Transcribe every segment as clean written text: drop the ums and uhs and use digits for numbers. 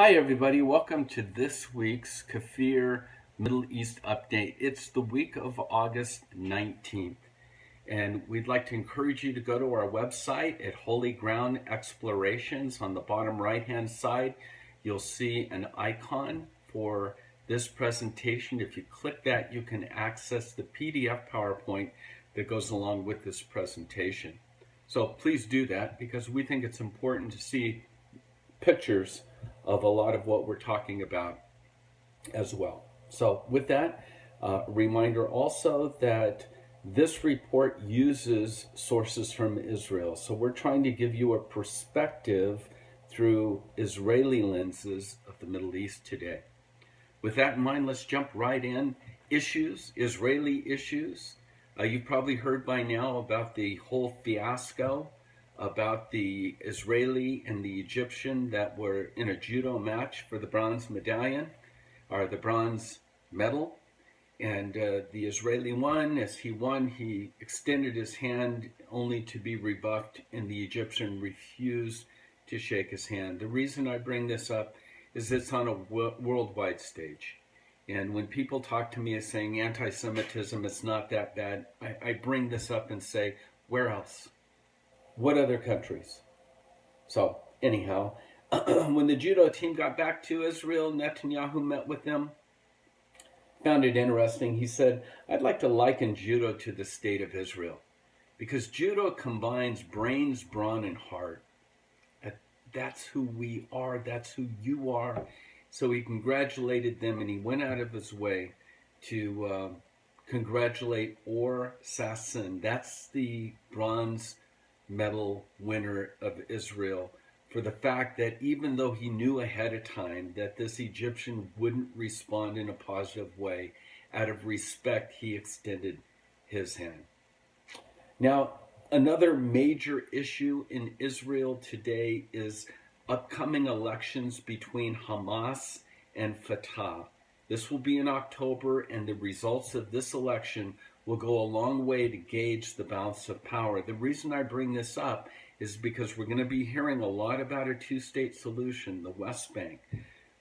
Hi, everybody. Welcome to this week's KFIR Middle East Update. It's the week of August 19th, and we'd like to encourage you to go to our website at Holy Ground Explorations. On the bottom right-hand side, you'll see an icon for this presentation. If you click that, you can access the PDF PowerPoint that goes along with this presentation. So please do that because we think it's important to see pictures of a lot of what we're talking about as well. So with that, reminder also that this report uses sources from Israel. So we're trying to give you a perspective through Israeli lenses of the Middle East today. With that in mind, let's jump right in. Israeli issues. You've probably heard by now about the whole fiasco about the Israeli and the Egyptian that were in a judo match for the bronze medallion, or the bronze medal. And the Israeli won. As he won, he extended his hand only to be rebuffed, and the Egyptian refused to shake his hand. The reason I bring this up is it's on a worldwide stage. And when people talk to me as saying anti-Semitism, it's not that bad, I bring this up and say, where else? What other countries? So anyhow, when the judo team got back to Israel, Netanyahu met with them. Found it interesting. He said, I'd like to liken judo to the state of Israel because judo combines brains, brawn, and heart. That's who we are. That's who you are. So he congratulated them, and he went out of his way to congratulate Or Sasson. That's the bronze medal winner of Israel, for the fact that even though he knew ahead of time that this Egyptian wouldn't respond in a positive way, out of respect, he extended his hand. Now, another major issue in Israel today is upcoming elections between Hamas and Fatah. This will be in October, and the results of this election will go a long way to gauge the balance of power. The reason I bring this up is because we're going to be hearing a lot about a two-state solution, the West Bank.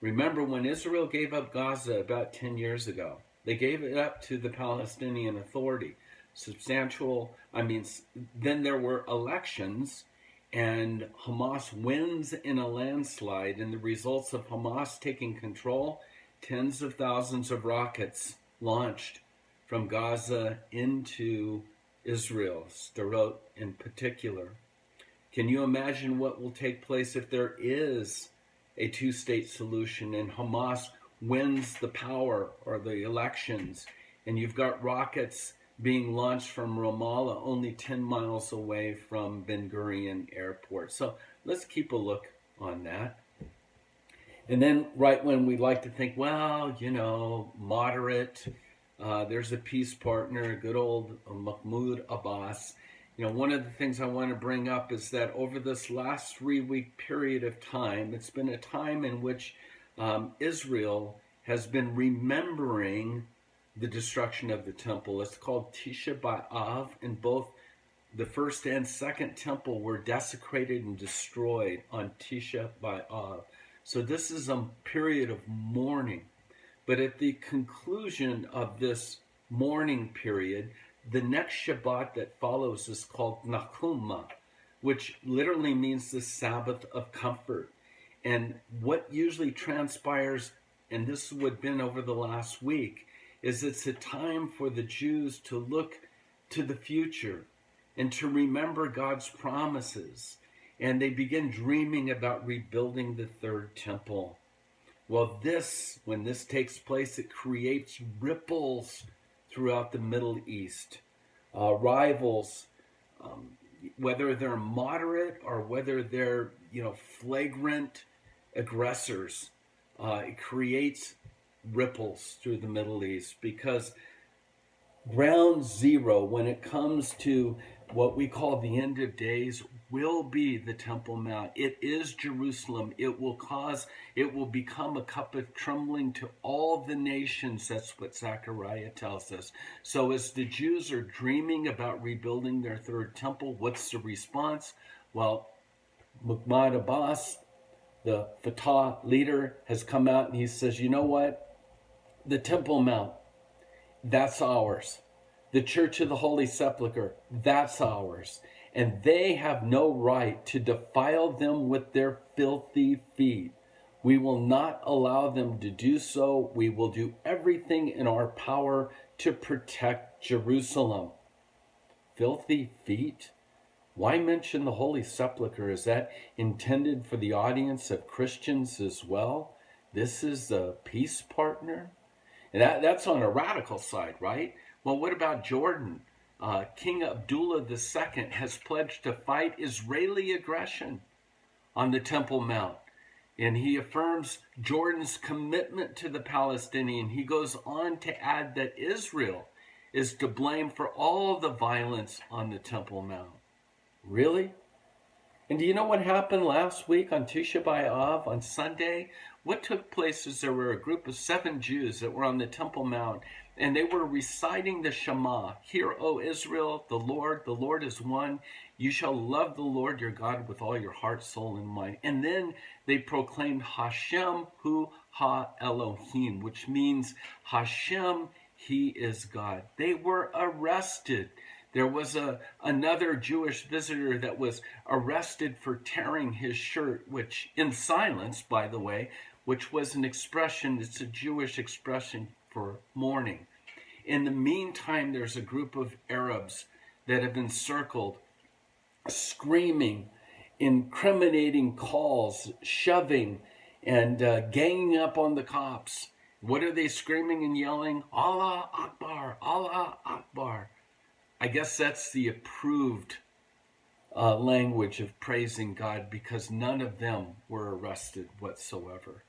Remember, when Israel gave up Gaza about 10 years ago, they gave it up to the Palestinian Authority. Then there were elections, and Hamas wins in a landslide, and the results of Hamas taking control, tens of thousands of rockets launched from Gaza into Israel, Sderot in particular. Can you imagine what will take place if there is a two-state solution and Hamas wins the power or the elections, and you've got rockets being launched from Ramallah, only 10 miles away from Ben Gurion Airport? So let's keep a look on that. And then right when we like to think, well, moderate, there's a peace partner, good old Mahmoud Abbas. One of the things I want to bring up is that over this last 3-week period of time, it's been a time in which Israel has been remembering the destruction of the temple. It's called Tisha B'Av, and both the first and second temple were desecrated and destroyed on Tisha B'Av. So this is a period of mourning. But at the conclusion of this mourning period, the next Shabbat that follows is called Nakuma, which literally means the Sabbath of comfort. And what usually transpires, and this would have been over the last week, is it's a time for the Jews to look to the future and to remember God's promises. And they begin dreaming about rebuilding the third temple. Well, when this takes place, it creates ripples throughout the Middle East. Rivals, whether they're moderate or whether they're, flagrant aggressors, it creates ripples through the Middle East, because ground zero when it comes to what we call the end of days will be the Temple Mount. It is Jerusalem. It will become a cup of trembling to all the nations. That's what Zechariah tells us. So as the Jews are dreaming about rebuilding their third temple, what's the response? Well, Mahmoud Abbas, the Fatah leader, has come out and he says, you know what? The Temple Mount, that's ours. The Church of the Holy Sepulchre, that's ours. And they have no right to defile them with their filthy feet. We will not allow them to do so. We will do everything in our power to protect Jerusalem. Filthy feet? Why mention the Holy Sepulchre? Is that intended for the audience of Christians as well? This is a peace partner? And that's on a radical side, right? Well, what about Jordan? King Abdullah II has pledged to fight Israeli aggression on the Temple Mount. And he affirms Jordan's commitment to the Palestinian. He goes on to add that Israel is to blame for all the violence on the Temple Mount. Really? And do you know what happened last week on Tisha B'Av, on Sunday? What took place is there were a group of 7 Jews that were on the Temple Mount, and they were reciting the Shema. Hear, O Israel, the Lord is one. You shall love the Lord your God with all your heart, soul, and mind. And then they proclaimed Hashem Hu Ha Elohim, which means Hashem, He is God. They were arrested. There was another Jewish visitor that was arrested for tearing his shirt, which, in silence, by the way, which was an expression, it's a Jewish expression for mourning. In the meantime, there's a group of Arabs that have encircled, screaming, incriminating calls, shoving, and ganging up on the cops. What are they screaming and yelling? Allah Akbar, Allah Akbar. I guess that's the approved language of praising God, because none of them were arrested whatsoever.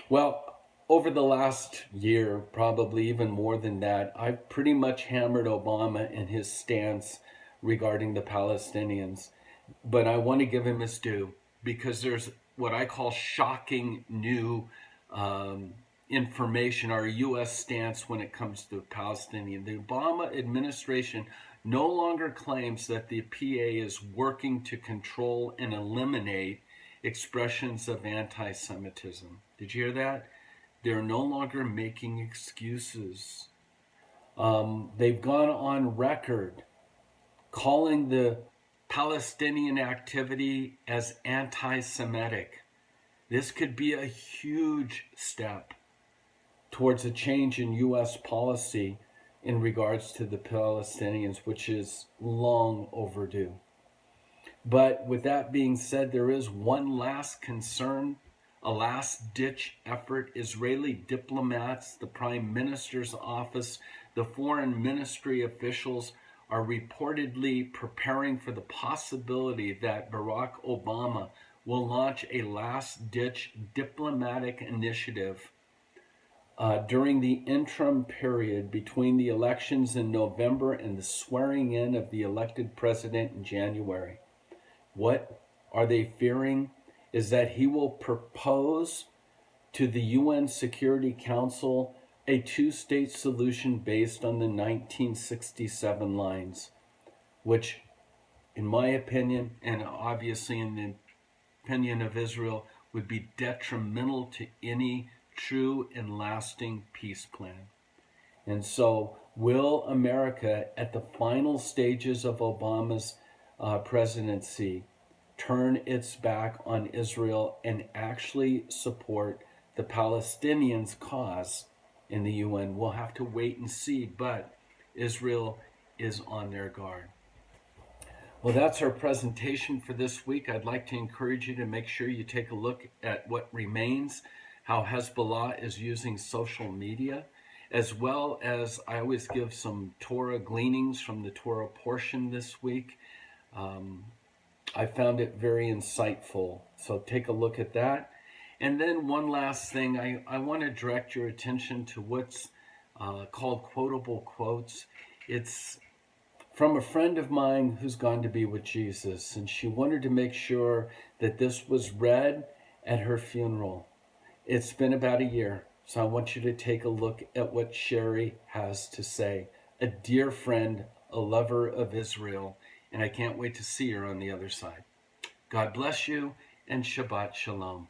Well, over the last year, probably even more than that, I've pretty much hammered Obama and his stance regarding the Palestinians. But I want to give him his due, because there's what I call shocking new information, our U.S. stance when it comes to Palestinian. The Obama administration no longer claims that the PA is working to control and eliminate expressions of anti-Semitism. Did you hear that? They're no longer making excuses. They've gone on record calling the Palestinian activity as anti-Semitic. This could be a huge step towards a change in U.S. policy in regards to the Palestinians, which is long overdue. But with that being said, there is one last concern, a last-ditch effort. Israeli diplomats, the Prime Minister's office, the foreign ministry officials are reportedly preparing for the possibility that Barack Obama will launch a last-ditch diplomatic initiative during the interim period between the elections in November and the swearing in of the elected president in January. What are they fearing is that he will propose to the UN Security Council a two-state solution based on the 1967 lines, which, in my opinion, and obviously in the opinion of Israel, would be detrimental to any true and lasting peace plan. And so, will America, at the final stages of Obama's presidency, turn its back on Israel and actually support the Palestinians' cause in the UN? We'll have to wait and see, but Israel is on their guard. Well, that's our presentation for this week. I'd like to encourage you to make sure you take a look at what remains, how Hezbollah is using social media, as well as I always give some Torah gleanings from the Torah portion this week. I found it very insightful, so take a look at that. And then one last thing, I want to direct your attention to what's called quotable quotes. It's from a friend of mine who's gone to be with Jesus, and she wanted to make sure that this was read at her funeral. It's been about a year, so I want you to take a look at what Sherry has to say. A dear friend, a lover of Israel, and I can't wait to see her on the other side. God bless you, and Shabbat Shalom.